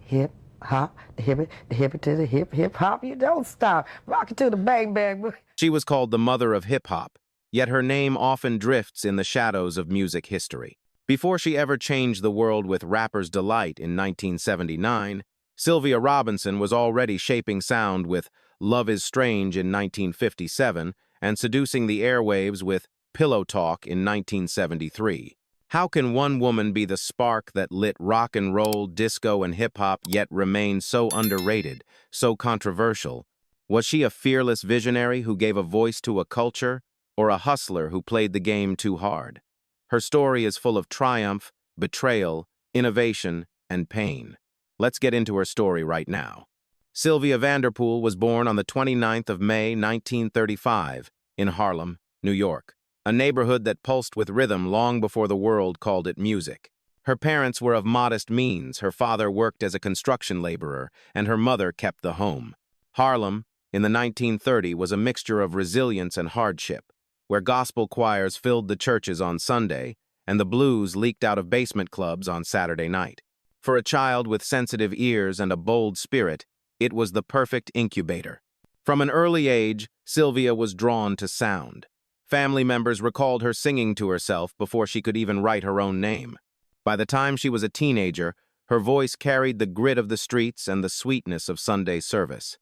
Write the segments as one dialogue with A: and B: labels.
A: hip hop, the hip it to the hip hop. You don't stop. Rock it to the bang bang.
B: She was called the mother of hip-hop, yet her name often drifts in the shadows of music history. Before she ever changed the world with Rapper's Delight in 1979, Sylvia Robinson was already shaping sound with Love is Strange in 1957 and seducing the airwaves with Pillow Talk in 1973. How can one woman be the spark that lit rock and roll, disco, and hip-hop yet remain so underrated, so controversial? Was she a fearless visionary who gave a voice to a culture, or a hustler who played the game too hard? Her story is full of triumph, betrayal, innovation, and pain. Let's get into her story right now. Sylvia Vanderpool was born on the 29th of May, 1935, in Harlem, New York, a neighborhood that pulsed with rhythm long before the world called it music. Her parents were of modest means. Her father worked as a construction laborer, and her mother kept the home. Harlem, in the 1930s, was a mixture of resilience and hardship, where gospel choirs filled the churches on Sunday and the blues leaked out of basement clubs on Saturday night. For a child with sensitive ears and a bold spirit, it was the perfect incubator. From an early age, Sylvia was drawn to sound. Family members recalled her singing to herself before she could even write her own name. By the time she was a teenager, her voice carried the grit of the streets and the sweetness of Sunday service.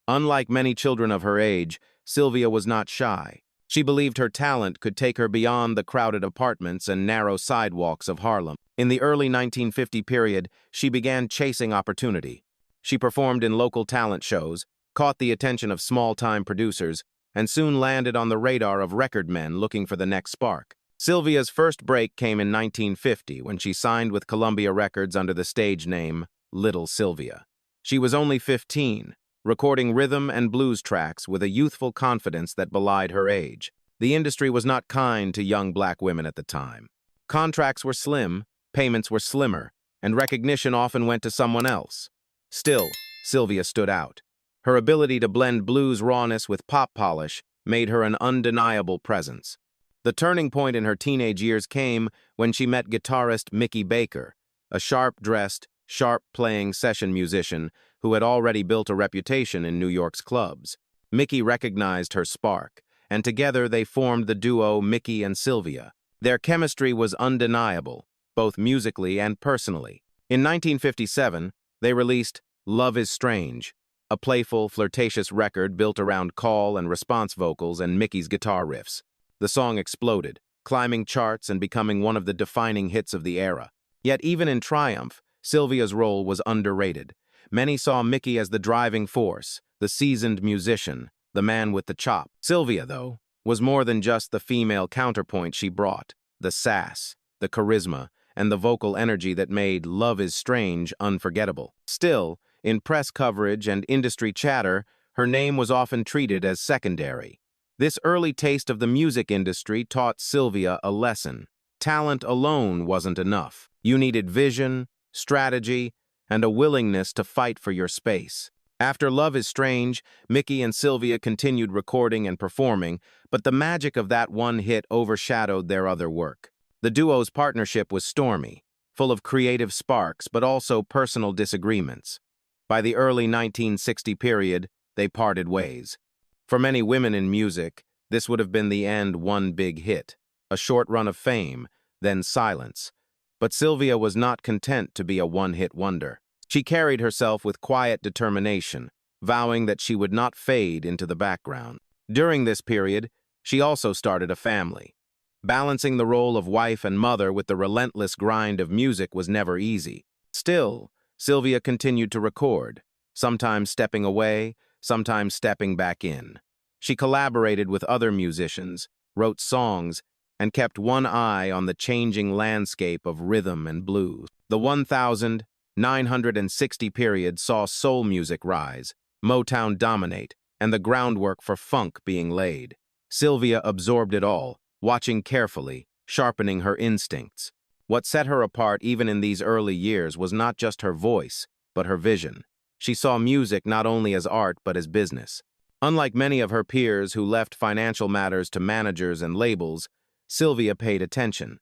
B: Unlike many children of her age, Sylvia was not shy. She believed her talent could take her beyond the crowded apartments and narrow sidewalks of Harlem. In the early 1950 period, she began chasing opportunity. She performed in local talent shows, caught the attention of small-time producers, and soon landed on the radar of record men looking for the next spark. Sylvia's first break came in 1950 when she signed with Columbia Records under the stage name Little Sylvia. She was only 15, recording rhythm and blues tracks with a youthful confidence that belied her age. The industry was not kind to young black women at the time. Contracts were slim, payments were slimmer, and recognition often went to someone else. Still, Sylvia stood out. Her ability to blend blues rawness with pop polish made her an undeniable presence. The turning point in her teenage years came when she met guitarist Mickey Baker, a sharp-dressed, sharp-playing session musician who had already built a reputation in New York's clubs. Mickey recognized her spark, and together they formed the duo Mickey and Sylvia. Their chemistry was undeniable, both musically and personally. In 1957, they released Love is Strange, a playful, flirtatious record built around call and response vocals and Mickey's guitar riffs. The song exploded, climbing charts and becoming one of the defining hits of the era. Yet even in triumph, Sylvia's role was underrated. Many saw Mickey as the driving force, the seasoned musician, the man with the chop. Sylvia, though, was more than just the female counterpoint she brought. The sass, the charisma, and the vocal energy that made Love is Strange unforgettable. Still, in press coverage and industry chatter, her name was often treated as secondary. This early taste of the music industry taught Sylvia a lesson. Talent alone wasn't enough. You needed vision, strategy, and a willingness to fight for your space. After Love is Strange, Mickey and Sylvia continued recording and performing, but the magic of that one hit overshadowed their other work. The duo's partnership was stormy, full of creative sparks but also personal disagreements. By the early 1960 period, they parted ways. For many women in music, this would have been the end one big hit, a short run of fame, then silence. But Sylvia was not content to be a one-hit wonder. She carried herself with quiet determination, vowing that she would not fade into the background. During this period, she also started a family. Balancing the role of wife and mother with the relentless grind of music was never easy. Still, Sylvia continued to record, sometimes stepping away, sometimes stepping back in. She collaborated with other musicians, wrote songs, and kept one eye on the changing landscape of rhythm and blues. The 1960 period saw soul music rise, Motown dominate, and the groundwork for funk being laid. Sylvia absorbed it all, watching carefully, sharpening her instincts. What set her apart even in these early years was not just her voice, but her vision. She saw music not only as art but as business. Unlike many of her peers who left financial matters to managers and labels, Sylvia paid attention.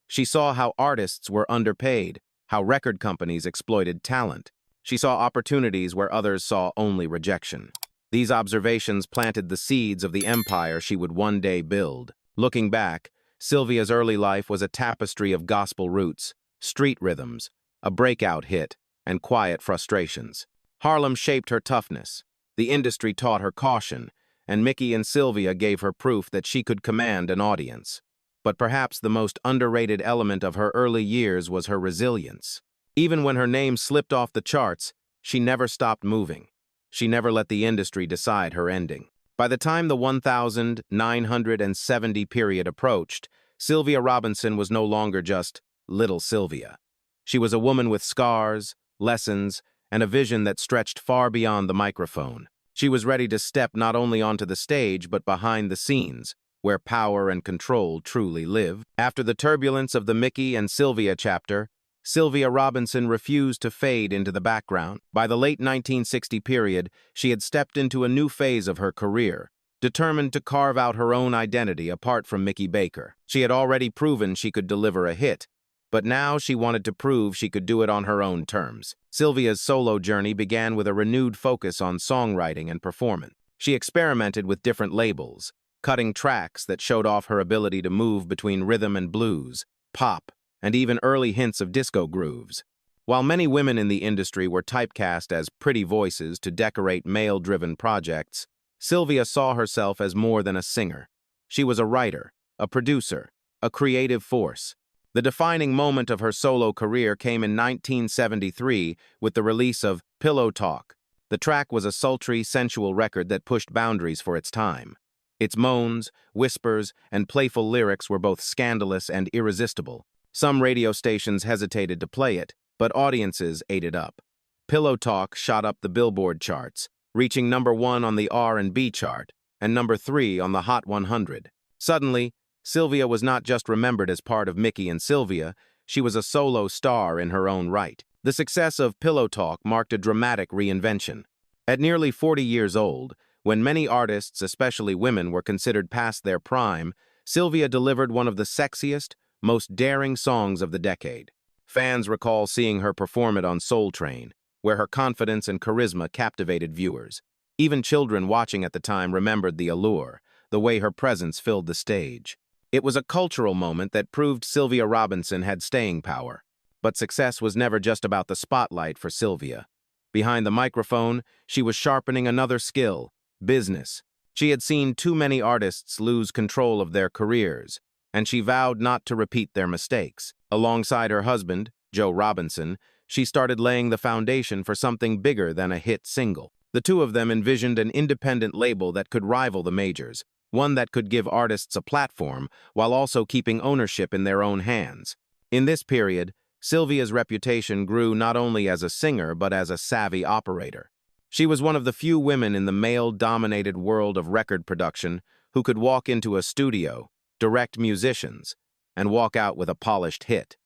B: She saw how artists were underpaid, how record companies exploited talent. She saw opportunities where others saw only rejection. These observations planted the seeds of the empire she would one day build. Looking back, Sylvia's early life was a tapestry of gospel roots, street rhythms, a breakout hit, and quiet frustrations. Harlem shaped her toughness. The industry taught her caution, and Mickey and Sylvia gave her proof that she could command an audience. But perhaps the most underrated element of her early years was her resilience. Even when her name slipped off the charts, she never stopped moving. She never let the industry decide her ending. By the time the 1970 period approached, Sylvia Robinson was no longer just Little Sylvia. She was a woman with scars, lessons, and a vision that stretched far beyond the microphone. She was ready to step not only onto the stage but behind the scenes, where power and control truly live. After the turbulence of the Mickey and Sylvia chapter, Sylvia Robinson refused to fade into the background. By the late 1960 period, she had stepped into a new phase of her career, determined to carve out her own identity apart from Mickey Baker. She had already proven she could deliver a hit, but now she wanted to prove she could do it on her own terms. Sylvia's solo journey began with a renewed focus on songwriting and performance. She experimented with different labels, cutting tracks that showed off her ability to move between rhythm and blues, pop, and even early hints of disco grooves. While many women in the industry were typecast as pretty voices to decorate male-driven projects, Sylvia saw herself as more than a singer. She was a writer, a producer, a creative force. The defining moment of her solo career came in 1973 with the release of Pillow Talk. The track was a sultry, sensual record that pushed boundaries for its time. Its moans, whispers, and playful lyrics were both scandalous and irresistible. Some radio stations hesitated to play it, but audiences ate it up. Pillow Talk shot up the Billboard charts, reaching #1 on the R&B chart and #3 on the Hot 100. Suddenly, Sylvia was not just remembered as part of Mickey and Sylvia, she was a solo star in her own right. The success of Pillow Talk marked a dramatic reinvention. At nearly 40 years old, when many artists, especially women, were considered past their prime, Sylvia delivered one of the sexiest, most daring songs of the decade. Fans recall seeing her perform it on Soul Train, where her confidence and charisma captivated viewers. Even children watching at the time remembered the allure, the way her presence filled the stage. It was a cultural moment that proved Sylvia Robinson had staying power. But success was never just about the spotlight for Sylvia. Behind the microphone, she was sharpening another skill: business. She had seen too many artists lose control of their careers, and she vowed not to repeat their mistakes. Alongside her husband, Joe Robinson, she started laying the foundation for something bigger than a hit single. The two of them envisioned an independent label that could rival the majors, one that could give artists a platform while also keeping ownership in their own hands. In this period, Sylvia's reputation grew not only as a singer but as a savvy operator. She was one of the few women in the male-dominated world of record production who could walk into a studio, direct musicians, and walk out with a polished hit.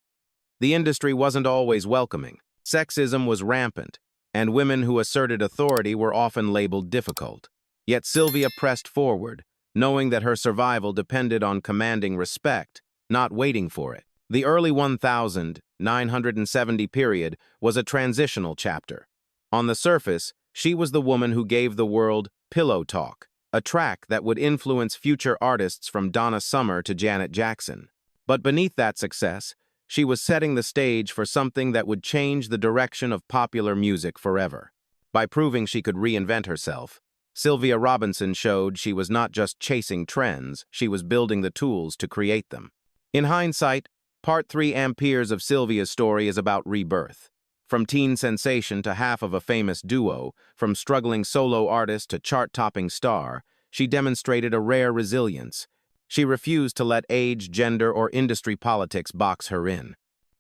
B: The industry wasn't always welcoming. Sexism was rampant, and women who asserted authority were often labeled difficult. Yet Sylvia pressed forward, knowing that her survival depended on commanding respect, not waiting for it. The early 1970 period was a transitional chapter. On the surface, she was the woman who gave the world Pillow Talk, a track that would influence future artists from Donna Summer to Janet Jackson. But beneath that success, she was setting the stage for something that would change the direction of popular music forever. By proving she could reinvent herself, Sylvia Robinson showed she was not just chasing trends, she was building the tools to create them. In hindsight, Part 3 Amperes of Sylvia's story is about rebirth. From teen sensation to half of a famous duo, from struggling solo artist to chart-topping star, she demonstrated a rare resilience. She refused to let age, gender, or industry politics box her in.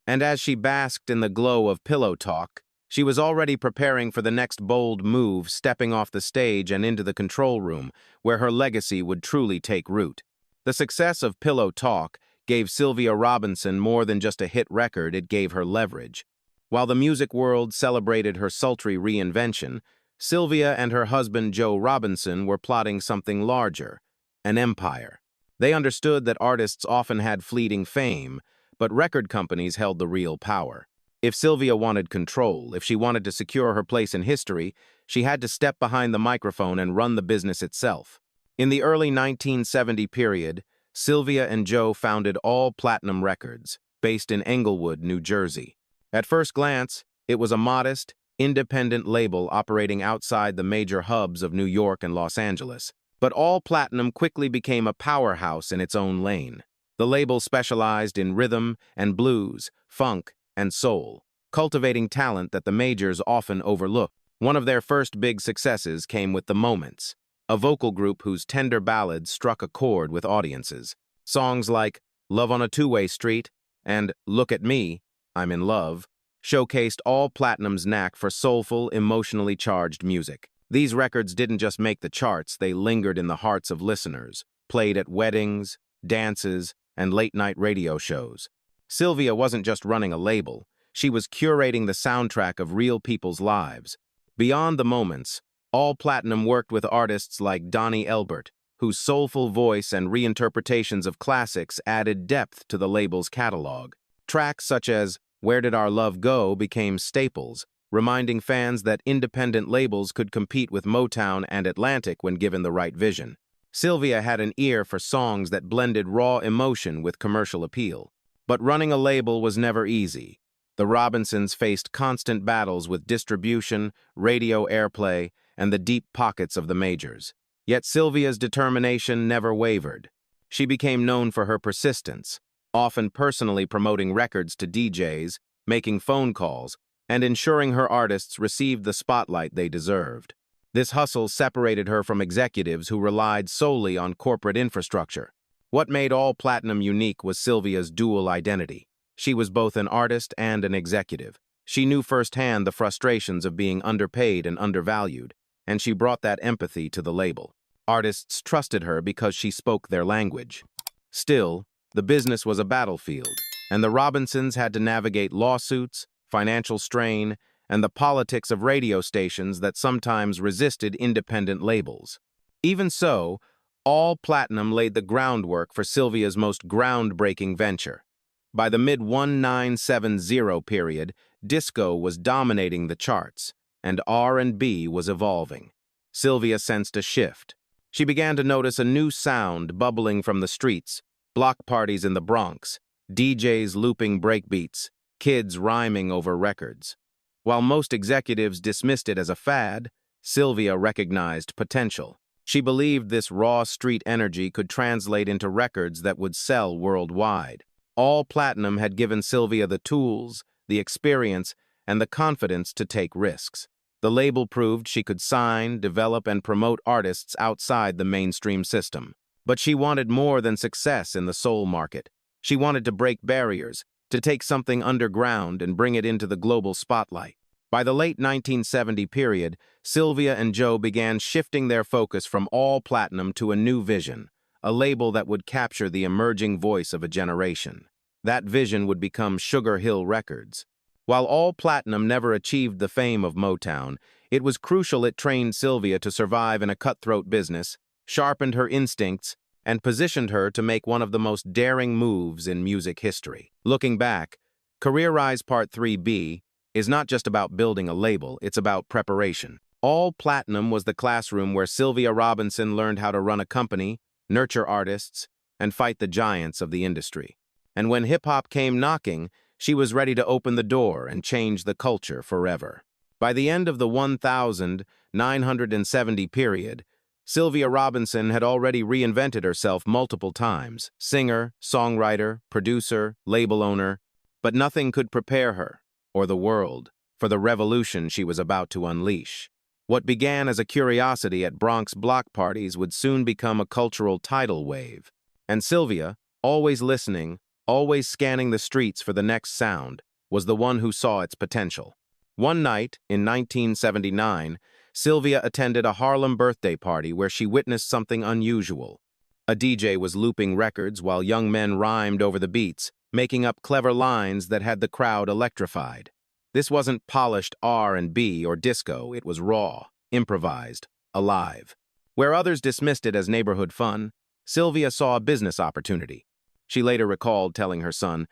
B: And as she basked in the glow of Pillow Talk, she was already preparing for the next bold move, stepping off the stage and into the control room, where her legacy would truly take root. The success of Pillow Talk gave Sylvia Robinson more than just a hit record, it gave her leverage. While the music world celebrated her sultry reinvention, Sylvia and her husband Joe Robinson were plotting something larger, an empire. They understood that artists often had fleeting fame, but record companies held the real power. If Sylvia wanted control, if she wanted to secure her place in history, she had to step behind the microphone and run the business itself. In the early 1970 period, Sylvia and Joe founded All Platinum Records, based in Englewood, New Jersey. At first glance, it was a modest, independent label operating outside the major hubs of New York and Los Angeles. But All Platinum quickly became a powerhouse in its own lane. The label specialized in rhythm and blues, funk, and soul, cultivating talent that the majors often overlooked. One of their first big successes came with The Moments, a vocal group whose tender ballads struck a chord with audiences. Songs like Love on a Two-Way Street and Look at Me, I'm in Love showcased All Platinum's knack for soulful, emotionally charged music. These records didn't just make the charts, they lingered in the hearts of listeners, played at weddings, dances, and late-night radio shows. Sylvia wasn't just running a label, she was curating the soundtrack of real people's lives. Beyond The Moments, All Platinum worked with artists like Donnie Elbert, whose soulful voice and reinterpretations of classics added depth to the label's catalog. Tracks such as Where Did Our Love Go became staples, reminding fans that independent labels could compete with Motown and Atlantic when given the right vision. Sylvia had an ear for songs that blended raw emotion with commercial appeal. But running a label was never easy. The Robinsons faced constant battles with distribution, radio airplay, and the deep pockets of the majors. Yet Sylvia's determination never wavered. She became known for her persistence, often personally promoting records to DJs, making phone calls, and ensuring her artists received the spotlight they deserved. This hustle separated her from executives who relied solely on corporate infrastructure. What made All Platinum unique was Sylvia's dual identity. She was both an artist and an executive. She knew firsthand the frustrations of being underpaid and undervalued, and she brought that empathy to the label. Artists trusted her because she spoke their language. Still, the business was a battlefield, and the Robinsons had to navigate lawsuits, financial strain, and the politics of radio stations that sometimes resisted independent labels. Even so, All Platinum laid the groundwork for Sylvia's most groundbreaking venture. By the mid-1970 period, disco was dominating the charts, and R&B was evolving. Sylvia sensed a shift. She began to notice a new sound bubbling from the streets, block parties in the Bronx, DJs looping breakbeats, kids rhyming over records. While most executives dismissed it as a fad, Sylvia recognized potential. She believed this raw street energy could translate into records that would sell worldwide. All Platinum had given Sylvia the tools, the experience, and the confidence to take risks. The label proved she could sign, develop, and promote artists outside the mainstream system. But she wanted more than success in the soul market. She wanted to break barriers, to take something underground and bring it into the global spotlight. By the late 1970 period, Sylvia and Joe began shifting their focus from All Platinum to a new vision, a label that would capture the emerging voice of a generation. That vision would become Sugar Hill Records. While All Platinum never achieved the fame of Motown, it was crucial it trained Sylvia to survive in a cutthroat business, sharpened her instincts, and positioned her to make one of the most daring moves in music history. Looking back, Career Rise Part 3B is not just about building a label, it's about preparation. All Platinum was the classroom where Sylvia Robinson learned how to run a company, nurture artists, and fight the giants of the industry. And when hip-hop came knocking, she was ready to open the door and change the culture forever. By the end of the 1970 period, Sylvia Robinson had already reinvented herself multiple times: singer, songwriter, producer, label owner. But nothing could prepare her, or the world, for the revolution she was about to unleash. What began as a curiosity at Bronx block parties would soon become a cultural tidal wave. And Sylvia, always listening, always scanning the streets for the next sound, was the one who saw its potential. One night, in 1979, Sylvia attended a Harlem birthday party where she witnessed something unusual. A DJ was looping records while young men rhymed over the beats, making up clever lines that had the crowd electrified. This wasn't polished R&B or disco, it was raw, improvised, alive. Where others dismissed it as neighborhood fun, Sylvia saw a business opportunity. She later recalled telling her son,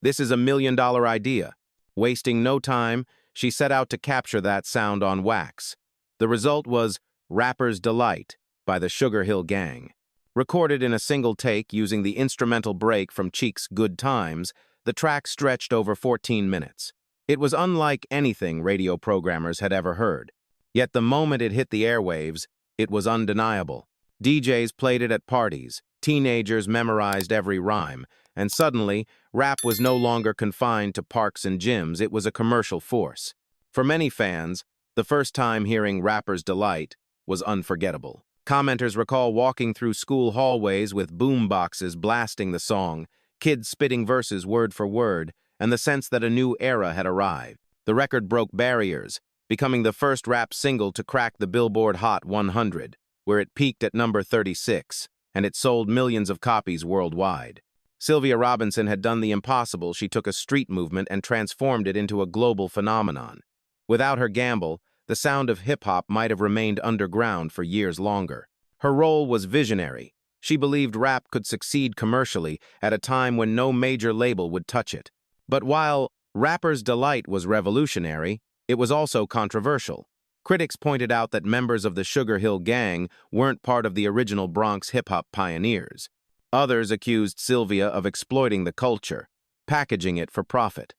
B: "This is $1 million idea. Wasting no time, she set out to capture that sound on wax. The result was Rapper's Delight by the Sugar Hill Gang. Recorded in a single take using the instrumental break from Cheek's Good Times, the track stretched over 14 minutes. It was unlike anything radio programmers had ever heard. Yet the moment it hit the airwaves, it was undeniable. DJs played it at parties, teenagers memorized every rhyme, and suddenly, rap was no longer confined to parks and gyms, it was a commercial force. For many fans, the first time hearing Rapper's Delight was unforgettable. Commenters recall walking through school hallways with boom boxes blasting the song, kids spitting verses word for word, and the sense that a new era had arrived. The record broke barriers, becoming the first rap single to crack the Billboard Hot 100, where it peaked at number 36, and it sold millions of copies worldwide. Sylvia Robinson had done the impossible. She took a street movement and transformed it into a global phenomenon. Without her gamble, the sound of hip-hop might have remained underground for years longer. Her role was visionary. She believed rap could succeed commercially at a time when no major label would touch it. But while Rapper's Delight was revolutionary, it was also controversial. Critics pointed out that members of the Sugar Hill Gang weren't part of the original Bronx hip-hop pioneers. Others accused Sylvia of exploiting the culture, packaging it for profit.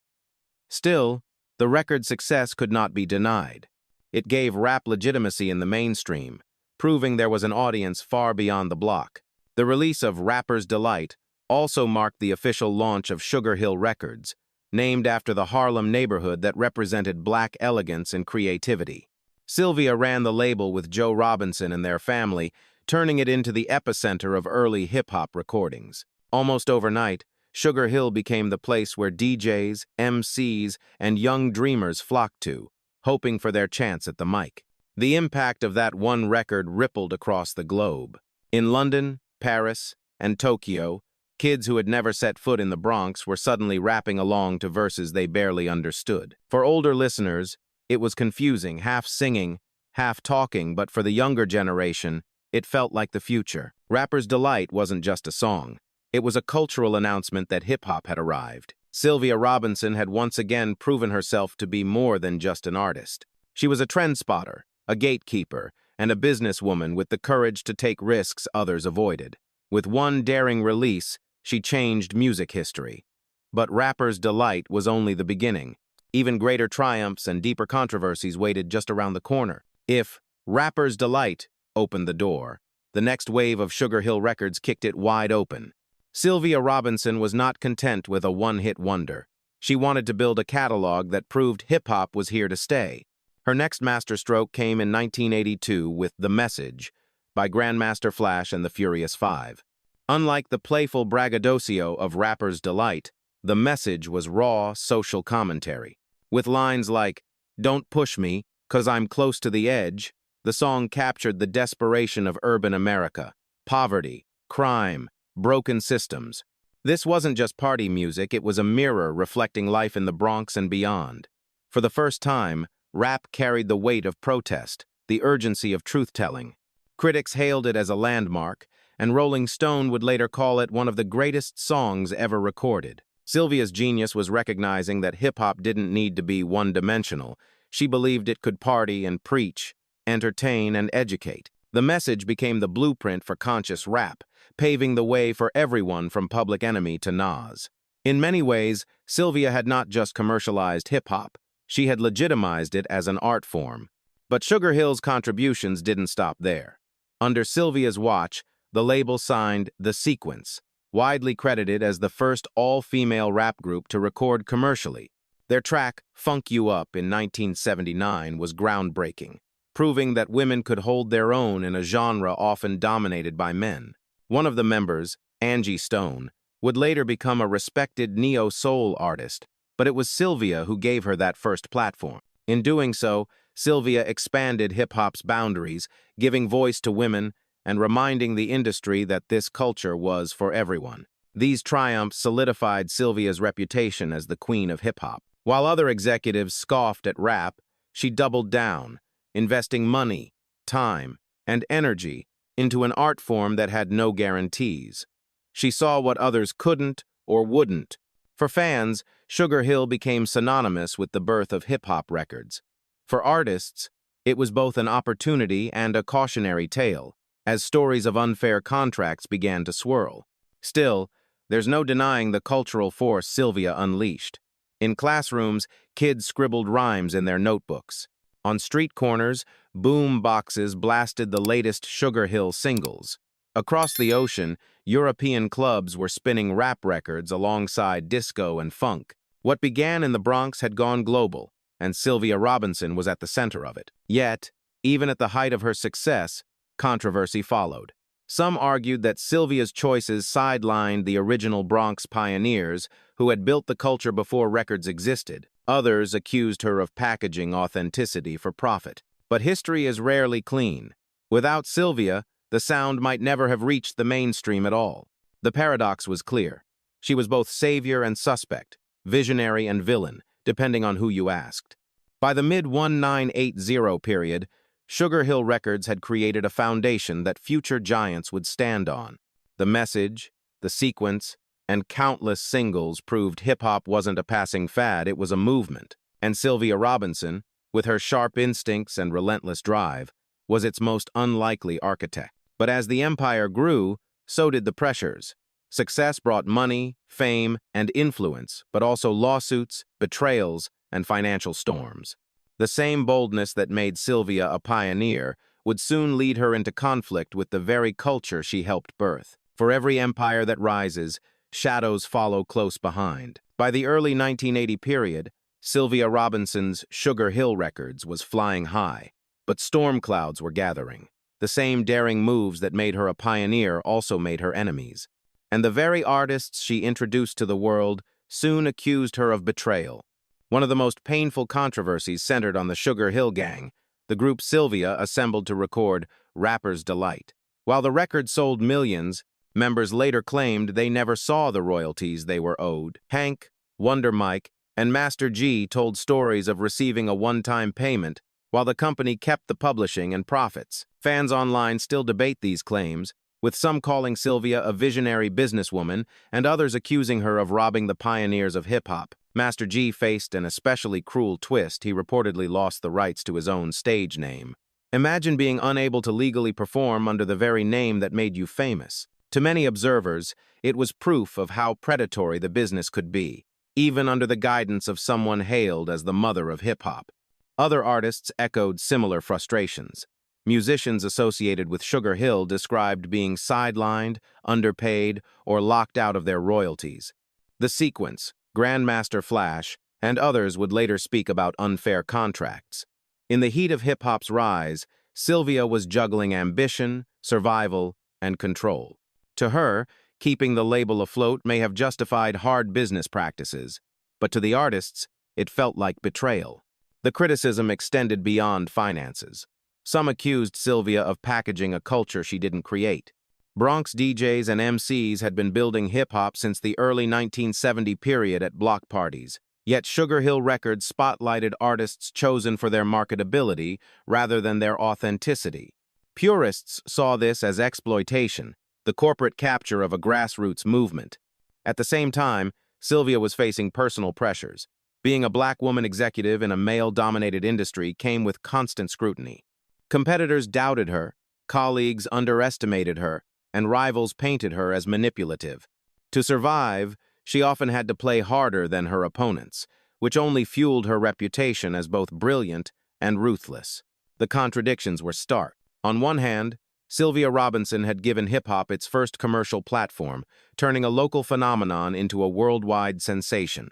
B: Still, the record's success could not be denied. It gave rap legitimacy in the mainstream, proving there was an audience far beyond the block. The release of Rapper's Delight also marked the official launch of Sugar Hill Records, named after the Harlem neighborhood that represented black elegance and creativity. Sylvia ran the label with Joe Robinson and their family, turning it into the epicenter of early hip-hop recordings. Almost overnight, Sugar Hill became the place where DJs, MCs, and young dreamers flocked to, hoping for their chance at the mic. The impact of that one record rippled across the globe. In London, Paris, and Tokyo, kids who had never set foot in the Bronx were suddenly rapping along to verses they barely understood. For older listeners, it was confusing, half singing, half talking, but for the younger generation, it felt like the future. Rapper's Delight wasn't just a song. It was a cultural announcement that hip-hop had arrived. Sylvia Robinson had once again proven herself to be more than just an artist. She was a trend spotter, a gatekeeper, and a businesswoman with the courage to take risks others avoided. With one daring release, she changed music history. But Rapper's Delight was only the beginning. Even greater triumphs and deeper controversies waited just around the corner. If Rapper's Delight opened the door, the next wave of Sugar Hill Records kicked it wide open. Sylvia Robinson was not content with a one-hit wonder. She wanted to build a catalog that proved hip-hop was here to stay. Her next masterstroke came in 1982 with The Message by Grandmaster Flash and the Furious Five. Unlike the playful braggadocio of Rapper's Delight, The Message was raw social commentary. With lines like, "Don't push me, 'cause I'm close to the edge," the song captured the desperation of urban America, poverty, crime, broken systems. This wasn't just party music, it was a mirror reflecting life in the Bronx and beyond. For the first time, rap carried the weight of protest, the urgency of truth-telling. Critics hailed it as a landmark, and Rolling Stone would later call it one of the greatest songs ever recorded. Sylvia's genius was recognizing that hip-hop didn't need to be one-dimensional. She believed it could party and preach, entertain and educate. The Message became the blueprint for conscious rap, paving the way for everyone from Public Enemy to Nas. In many ways, Sylvia had not just commercialized hip-hop, she had legitimized it as an art form. But Sugar Hill's contributions didn't stop there. Under Sylvia's watch, the label signed The Sequence, widely credited as the first all-female rap group to record commercially. Their track, Funk You Up, in 1979 was groundbreaking, proving that women could hold their own in a genre often dominated by men. One of the members, Angie Stone, would later become a respected neo-soul artist, but it was Sylvia who gave her that first platform. In doing so, Sylvia expanded hip-hop's boundaries, giving voice to women and reminding the industry that this culture was for everyone. These triumphs solidified Sylvia's reputation as the queen of hip-hop. While other executives scoffed at rap, she doubled down, investing money, time, and energy into an art form that had no guarantees. She saw what others couldn't or wouldn't, For fans, Sugar Hill became synonymous with the birth of hip-hop records. For artists, it was both an opportunity and a cautionary tale, as stories of unfair contracts began to swirl. Still, there's no denying the cultural force Sylvia unleashed. In classrooms, kids scribbled rhymes in their notebooks. On street corners, boom boxes blasted the latest Sugar Hill singles. Across the ocean, European clubs were spinning rap records alongside disco and funk. What began in the Bronx had gone global, and Sylvia Robinson was at the center of it. Yet, even at the height of her success, controversy followed. Some argued that Sylvia's choices sidelined the original Bronx pioneers who had built the culture before records existed. Others accused her of packaging authenticity for profit. But history is rarely clean. Without Sylvia, the sound might never have reached the mainstream at all. The paradox was clear. She was both savior and suspect, visionary and villain, depending on who you asked. By the mid-1980 period, Sugar Hill Records had created a foundation that future giants would stand on. The message, the sequence, and countless singles proved hip-hop wasn't a passing fad, it was a movement. And Sylvia Robinson, with her sharp instincts and relentless drive, was its most unlikely architect. But as the empire grew, so did the pressures. Success brought money, fame, and influence, but also lawsuits, betrayals, and financial storms. The same boldness that made Sylvia a pioneer would soon lead her into conflict with the very culture she helped birth. For every empire that rises, shadows follow close behind. By the early 1980 period, Sylvia Robinson's Sugar Hill Records was flying high, but storm clouds were gathering. The same daring moves that made her a pioneer also made her enemies. And the very artists she introduced to the world soon accused her of betrayal. One of the most painful controversies centered on the Sugar Hill Gang, the group Sylvia assembled to record Rapper's Delight. While the record sold millions, members later claimed they never saw the royalties they were owed. Hank, Wonder Mike, and Master G told stories of receiving a one-time payment, while the company kept the publishing and profits. Fans online still debate these claims, with some calling Sylvia a visionary businesswoman and others accusing her of robbing the pioneers of hip-hop. Master G faced an especially cruel twist. He reportedly lost the rights to his own stage name. Imagine being unable to legally perform under the very name that made you famous. To many observers, it was proof of how predatory the business could be, even under the guidance of someone hailed as the mother of hip-hop. Other artists echoed similar frustrations. Musicians associated with Sugar Hill described being sidelined, underpaid, or locked out of their royalties. The Sequence, Grandmaster Flash, and others would later speak about unfair contracts. In the heat of hip-hop's rise, Sylvia was juggling ambition, survival, and control. To her, keeping the label afloat may have justified hard business practices, but to the artists, it felt like betrayal. The criticism extended beyond finances. Some accused Sylvia of packaging a culture she didn't create. Bronx DJs and MCs had been building hip-hop since the early 1970 period at block parties, yet Sugar Hill Records spotlighted artists chosen for their marketability rather than their authenticity. Purists saw this as exploitation, the corporate capture of a grassroots movement. At the same time, Sylvia was facing personal pressures. Being a black woman executive in a male-dominated industry came with constant scrutiny. Competitors doubted her, colleagues underestimated her, and rivals painted her as manipulative. To survive, she often had to play harder than her opponents, which only fueled her reputation as both brilliant and ruthless. The contradictions were stark. On one hand, Sylvia Robinson had given hip-hop its first commercial platform, turning a local phenomenon into a worldwide sensation.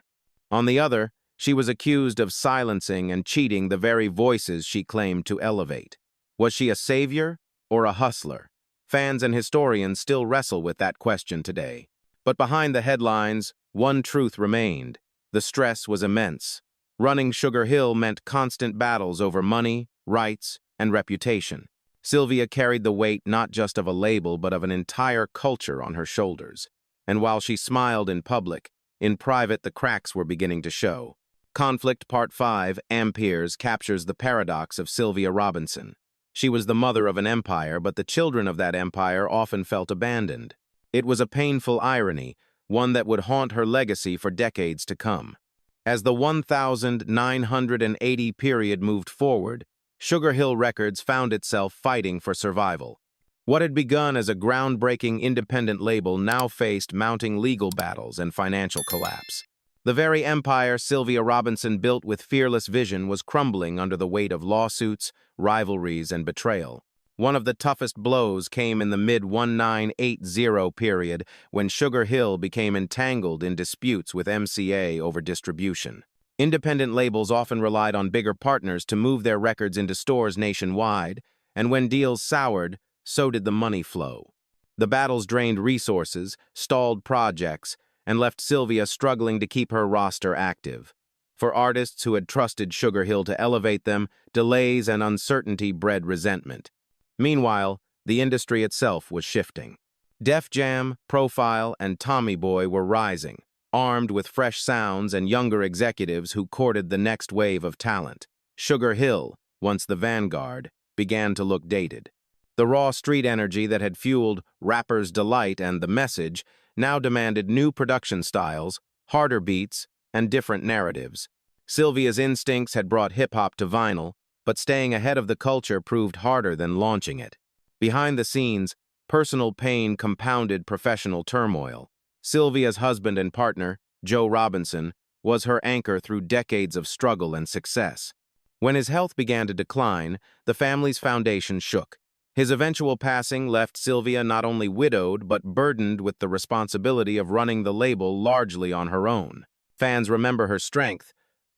B: On the other, she was accused of silencing and cheating the very voices she claimed to elevate. Was she a savior or a hustler? Fans and historians still wrestle with that question today. But behind the headlines, one truth remained. The stress was immense. Running Sugar Hill meant constant battles over money, rights, and reputation. Sylvia carried the weight not just of a label but of an entire culture on her shoulders. And while she smiled in public, in private the cracks were beginning to show. Conflict Part 5, Amperes, captures the paradox of Sylvia Robinson. She was the mother of an empire, but the children of that empire often felt abandoned. It was a painful irony. one that would haunt her legacy for decades to come. As the 1980 period moved forward, Sugar Hill Records found itself fighting for survival. What had begun as a groundbreaking independent label now faced mounting legal battles and financial collapse. The very empire Sylvia Robinson built with fearless vision was crumbling under the weight of lawsuits, rivalries, and betrayal. One of the toughest blows came in the mid-1980 period when Sugar Hill became entangled in disputes with MCA over distribution. Independent labels often relied on bigger partners to move their records into stores nationwide, and when deals soured, so did the money flow. The battles drained resources, stalled projects, and left Sylvia struggling to keep her roster active. For artists who had trusted Sugar Hill to elevate them, delays and uncertainty bred resentment. Meanwhile, the industry itself was shifting. Def Jam, Profile, and Tommy Boy were rising, armed with fresh sounds and younger executives who courted the next wave of talent. Sugar Hill, once the vanguard, began to look dated. The raw street energy that had fueled Rapper's Delight and The Message now demanded new production styles, harder beats, and different narratives. Sylvia's instincts had brought hip-hop to vinyl, but staying ahead of the culture proved harder than launching it. Behind the scenes, personal pain compounded professional turmoil. Sylvia's husband and partner, Joe Robinson, was her anchor through decades of struggle and success. When his health began to decline, the family's foundation shook. His eventual passing left Sylvia not only widowed but burdened with the responsibility of running the label largely on her own. Fans remember her strength,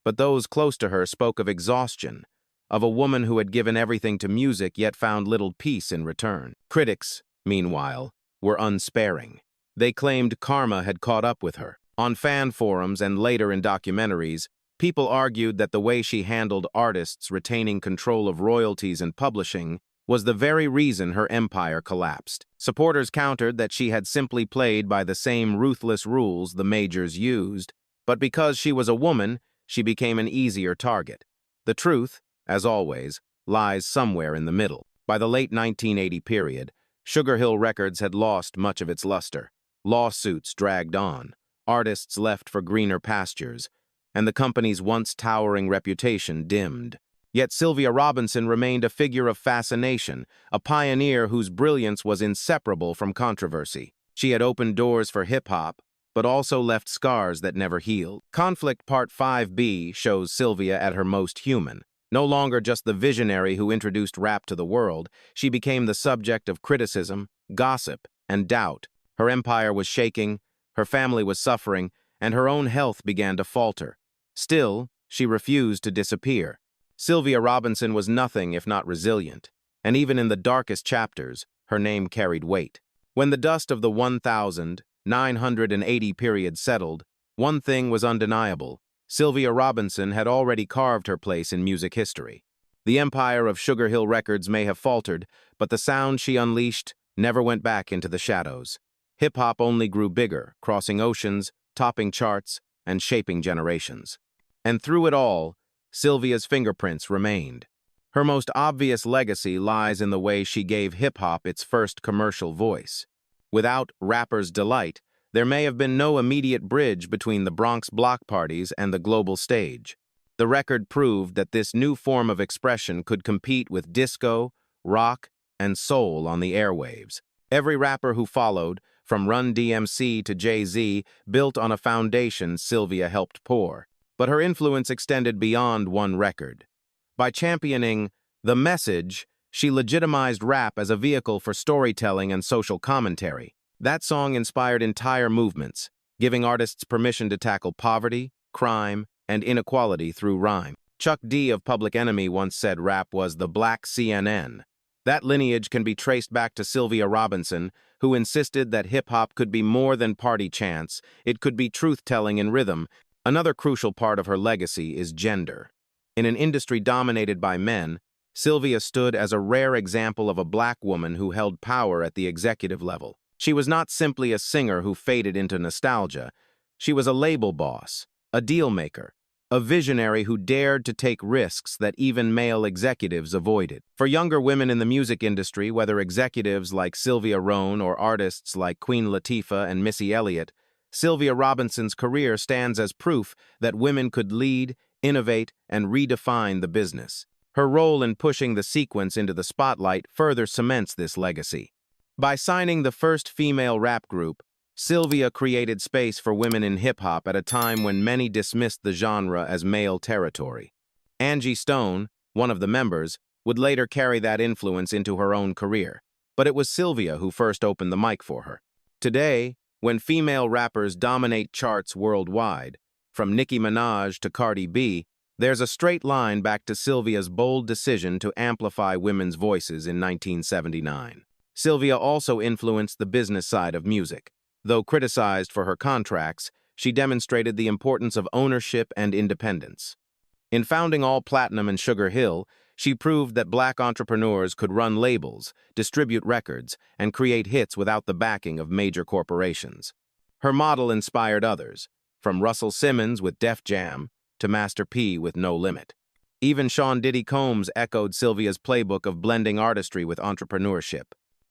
B: but those close to her spoke of exhaustion, of a woman who had given everything to music yet found little peace in return. Critics, meanwhile, were unsparing. They claimed karma had caught up with her. On fan forums and later in documentaries, people argued that the way she handled artists retaining control of royalties and publishing was the very reason her empire collapsed. Supporters countered that she had simply played by the same ruthless rules the majors used, but because she was a woman, she became an easier target. The truth, as always, lies somewhere in the middle. By the late 1980 period, Sugar Hill Records had lost much of its luster. Lawsuits dragged on, artists left for greener pastures, and the company's once towering reputation dimmed. Yet Sylvia Robinson remained a figure of fascination, a pioneer whose brilliance was inseparable from controversy. She had opened doors for hip-hop, but also left scars that never healed. Conflict Part 5B shows Sylvia at her most human. No longer just the visionary who introduced rap to the world, she became the subject of criticism, gossip, and doubt. Her empire was shaking, her family was suffering, and her own health began to falter. Still, she refused to disappear. Sylvia Robinson was nothing if not resilient, and even in the darkest chapters, her name carried weight. When the dust of the 1980 period settled, one thing was undeniable. Sylvia Robinson had already carved her place in music history. The empire of Sugar Hill Records may have faltered, but the sound she unleashed never went back into the shadows. Hip-hop only grew bigger, crossing oceans, topping charts, and shaping generations. And through it all, Sylvia's fingerprints remained. Her most obvious legacy lies in the way she gave hip-hop its first commercial voice. Without Rapper's Delight, there may have been no immediate bridge between the Bronx block parties and the global stage. The record proved that this new form of expression could compete with disco, rock, and soul on the airwaves. Every rapper who followed, from Run DMC to Jay-Z, built on a foundation Sylvia helped pour. But her influence extended beyond one record. By championing The Message, she legitimized rap as a vehicle for storytelling and social commentary. That song inspired entire movements, giving artists permission to tackle poverty, crime, and inequality through rhyme. Chuck D of Public Enemy once said rap was the black CNN. That lineage can be traced back to Sylvia Robinson, who insisted that hip-hop could be more than party chants, it could be truth-telling in rhythm. Another crucial part of her legacy is gender. In an industry dominated by men, Sylvia stood as a rare example of a black woman who held power at the executive level. She was not simply a singer who faded into nostalgia. She was a label boss, a deal maker, a visionary who dared to take risks that even male executives avoided. For younger women in the music industry, whether executives like Sylvia Rohn or artists like Queen Latifah and Missy Elliott, Sylvia Robinson's career stands as proof that women could lead, innovate, and redefine the business. Her role in pushing the sequence into the spotlight further cements this legacy. By signing the first female rap group, Sylvia created space for women in hip-hop at a time when many dismissed the genre as male territory. Angie Stone, one of the members, would later carry that influence into her own career, but it was Sylvia who first opened the mic for her. Today, when female rappers dominate charts worldwide, from Nicki Minaj to Cardi B, there's a straight line back to Sylvia's bold decision to amplify women's voices in 1979. Sylvia also influenced the business side of music. Though criticized for her contracts, she demonstrated the importance of ownership and independence. In founding All Platinum and Sugar Hill, she proved that black entrepreneurs could run labels, distribute records, and create hits without the backing of major corporations. Her model inspired others, from Russell Simmons with Def Jam to Master P with No Limit. Even Sean Diddy Combs echoed Sylvia's playbook of blending artistry with entrepreneurship.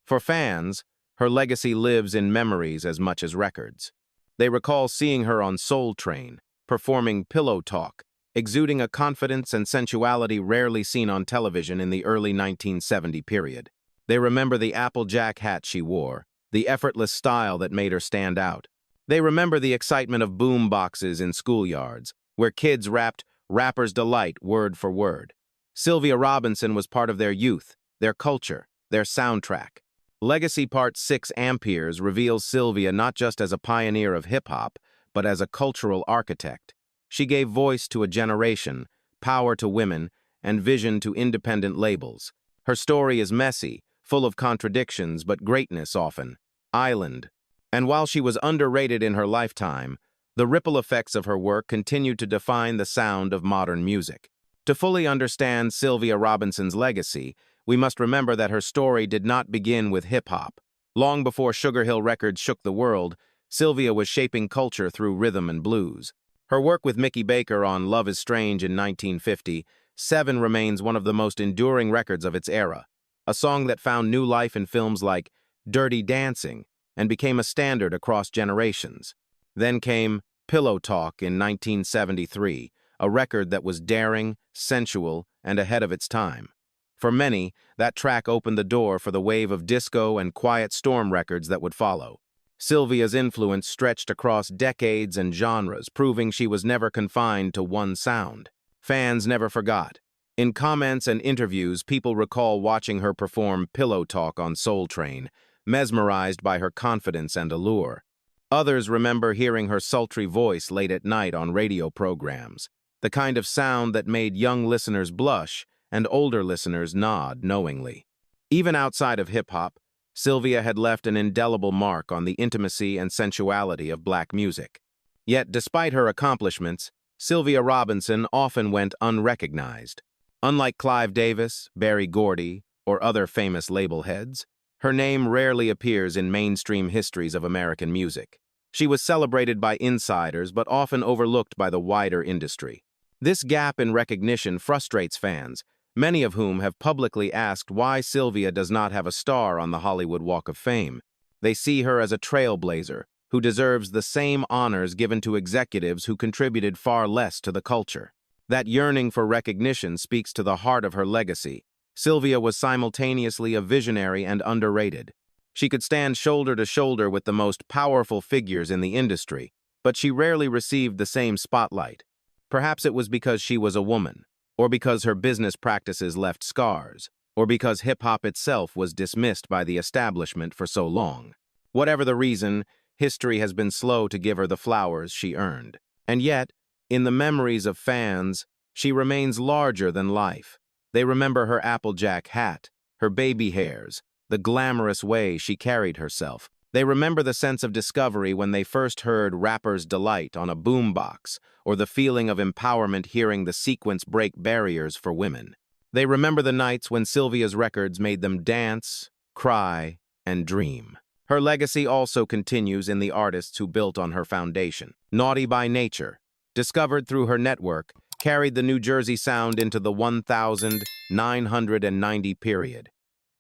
B: For fans, her legacy lives in memories as much as records. They recall seeing her on Soul Train, performing Pillow Talk, exuding a confidence and sensuality rarely seen on television in the early 1970 period. They remember the Applejack hat she wore, the effortless style that made her stand out. They remember the excitement of boom boxes in schoolyards, where kids rapped Rapper's Delight word for word. Sylvia Robinson was part of their youth, their culture, their soundtrack. Legacy Part 6 Amperes reveals Sylvia not just as a pioneer of hip-hop, but as a cultural architect. She gave voice to a generation, power to women, and vision to independent labels. Her story is messy, full of contradictions, but greatness often. Island. And while she was underrated in her lifetime, the ripple effects of her work continued to define the sound of modern music. To fully understand Sylvia Robinson's legacy, we must remember that her story did not begin with hip-hop. Long before Sugar Hill Records shook the world, Sylvia was shaping culture through rhythm and blues. Her work with Mickey Baker on Love is Strange in 1957 remains one of the most enduring records of its era, a song that found new life in films like Dirty Dancing and became a standard across generations. Then came Pillow Talk in 1973, a record that was daring, sensual, and ahead of its time. For many, that track opened the door for the wave of disco and Quiet Storm records that would follow. Sylvia's influence stretched across decades and genres, proving she was never confined to one sound. Fans never forgot. In comments and interviews, people recall watching her perform Pillow Talk on Soul Train, mesmerized by her confidence and allure. Others remember hearing her sultry voice late at night on radio programs, the kind of sound that made young listeners blush and older listeners nod knowingly. Even outside of hip-hop, Sylvia had left an indelible mark on the intimacy and sensuality of black music. Yet, despite her accomplishments, Sylvia Robinson often went unrecognized. Unlike Clive Davis, Berry Gordy, or other famous label heads, her name rarely appears in mainstream histories of American music. She was celebrated by insiders but often overlooked by the wider industry. This gap in recognition frustrates fans, many of whom have publicly asked why Sylvia does not have a star on the Hollywood Walk of Fame. They see her as a trailblazer who deserves the same honors given to executives who contributed far less to the culture. That yearning for recognition speaks to the heart of her legacy. Sylvia was simultaneously a visionary and underrated. She could stand shoulder to shoulder with the most powerful figures in the industry, but she rarely received the same spotlight. Perhaps it was because she was a woman, or because her business practices left scars, or because hip-hop itself was dismissed by the establishment for so long. Whatever the reason, history has been slow to give her the flowers she earned. And yet, in the memories of fans, she remains larger than life. They remember her Applejack hat, her baby hairs, the glamorous way she carried herself. They remember the sense of discovery when they first heard Rapper's Delight on a boombox, or the feeling of empowerment hearing the sequence break barriers for women. They remember the nights when Sylvia's records made them dance, cry, and dream. Her legacy also continues in the artists who built on her foundation. Naughty by Nature, discovered through her network, carried the New Jersey sound into the 1990 period.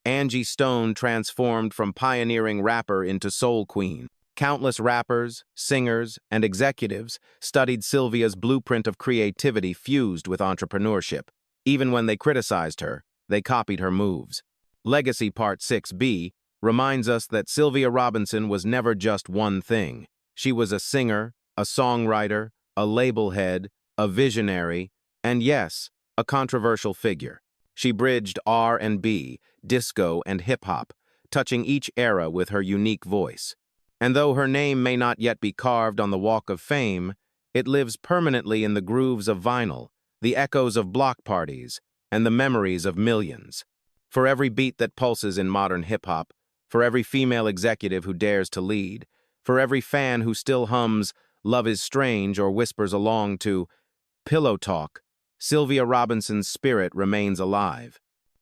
B: Angie Stone transformed from pioneering rapper into soul queen. Countless rappers, singers, and executives studied Sylvia's blueprint of creativity fused with entrepreneurship. Even when they criticized her, they copied her moves. Legacy Part 6b reminds us that Sylvia Robinson was never just one thing. She was a singer, a songwriter, a label head, a visionary, and yes, a controversial figure. She bridged R&B, disco, and hip-hop, touching each era with her unique voice. And though her name may not yet be carved on the Walk of Fame, it lives permanently in the grooves of vinyl, the echoes of block parties, and the memories of millions. For every beat that pulses in modern hip-hop, for every female executive who dares to lead, for every fan who still hums "Love is Strange" or whispers along to "Pillow Talk," Sylvia Robinson's spirit remains alive.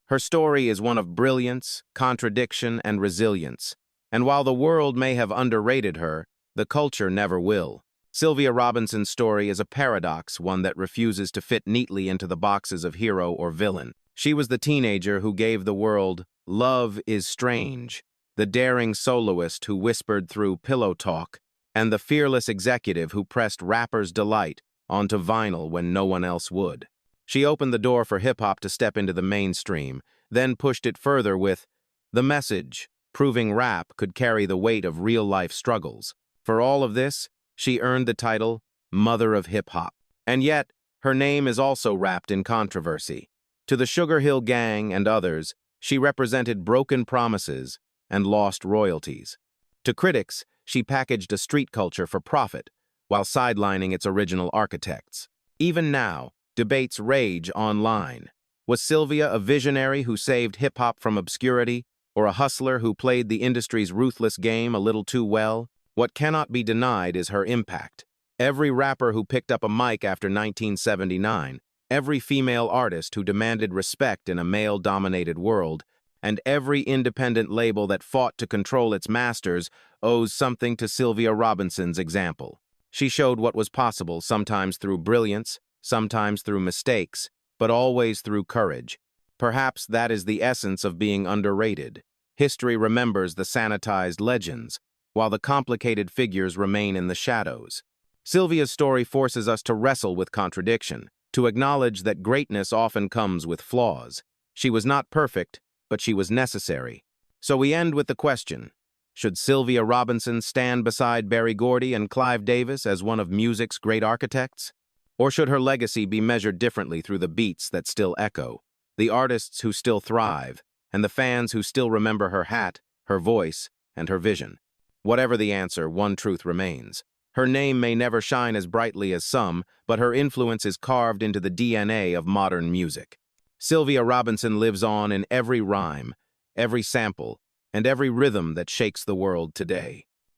B: Her story is one of brilliance, contradiction, and resilience. And while the world may have underrated her, the culture never will. Sylvia Robinson's story is a paradox, one that refuses to fit neatly into the boxes of hero or villain. She was the teenager who gave the world "Love is Strange," the daring soloist who whispered through "Pillow Talk," and the fearless executive who pressed rappers' delight onto vinyl when no one else would. She opened the door for hip-hop to step into the mainstream, then pushed it further with "The Message," proving rap could carry the weight of real-life struggles. For all of this, she earned the title Mother of Hip-Hop. And yet, her name is also wrapped in controversy. To the Sugar Hill Gang and others, she represented broken promises and lost royalties. To critics, she packaged a street culture for profit, while sidelining its original architects. Even now, debates rage online. Was Sylvia a visionary who saved hip-hop from obscurity, or a hustler who played the industry's ruthless game a little too well? What cannot be denied is her impact. Every rapper who picked up a mic after 1979, every female artist who demanded respect in a male-dominated world, and every independent label that fought to control its masters owes something to Sylvia Robinson's example. She showed what was possible, sometimes through brilliance, sometimes through mistakes, but always through courage. Perhaps that is the essence of being underrated. History remembers the sanitized legends, while the complicated figures remain in the shadows. Sylvia's story forces us to wrestle with contradiction, to acknowledge that greatness often comes with flaws. She was not perfect, but she was necessary. So we end with the question, should Sylvia Robinson stand beside Berry Gordy and Clive Davis as one of music's great architects? Or should her legacy be measured differently through the beats that still echo, the artists who still thrive, and the fans who still remember her hat, her voice, and her vision? Whatever the answer, one truth remains. Her name may never shine as brightly as some, but her influence is carved into the DNA of modern music. Sylvia Robinson lives on in every rhyme, every sample, and every rhythm that shakes the world today.